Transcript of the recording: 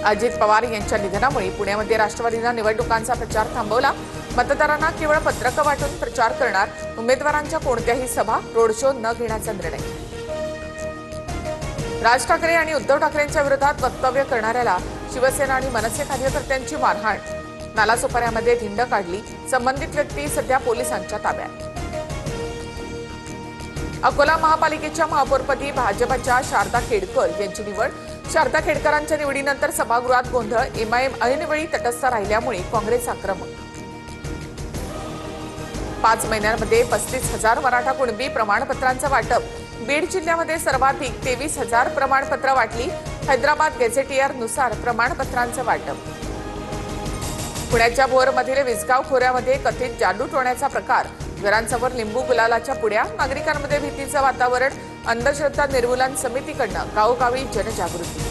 अजित पवार यांच्या निधनामुळे पुण्यामध्ये राष्ट्रवादीने निवडणुकांचा प्रचार थांबवला। मतदारांना केवळ पत्रकं वाटून प्रचार करणार, उमेदवारांच्या कोणत्याही सभा रोड शो न घेण्याचा निर्णय। राज ठाकरे आणि उद्धव ठाकरेंच्या विरोधात वक्तव्य करणाऱ्याला शिवसेना आणि मनसे कार्यकर्त्यांची मारहाण, नालासोपाऱ्यामध्ये धिंड काढली, संबंधित व्यक्ती सध्या पोलिसांच्या ताब्यात। अकोला महापालिकेच्या महापौरपदी भाजपच्या शारदा खेडकर यांची निवड। शारदा खेडकरांच्या निवडीनंतर सभागृहात गोंधळ, एमआयएम ऐनवेळी तटस्थ राहिल्यामुळे काँग्रेस आक्रमक। 5 महिन्यांमध्ये 35,000 मराठा कुणबी प्रमाणपत्रांचं वाटप। बीड जिल्ह्यामध्ये सर्वाधिक 23,000 प्रमाणपत्र वाटली। हैदराबाद गॅझेटियरनुसार प्रमाणपत्रांचं वाटप। पुण्याच्या भोरमधील विसगाव खोऱ्यामध्ये कथित जादू टोण्याचा प्रकार, घरांसमोर लिंबू गुलालाच्या पुड्या, नागरिकांमध्ये भीतीचं वातावरण। अंधश्रद्धा निर्मूलन समितीकडून गावोगावी जनजागृती।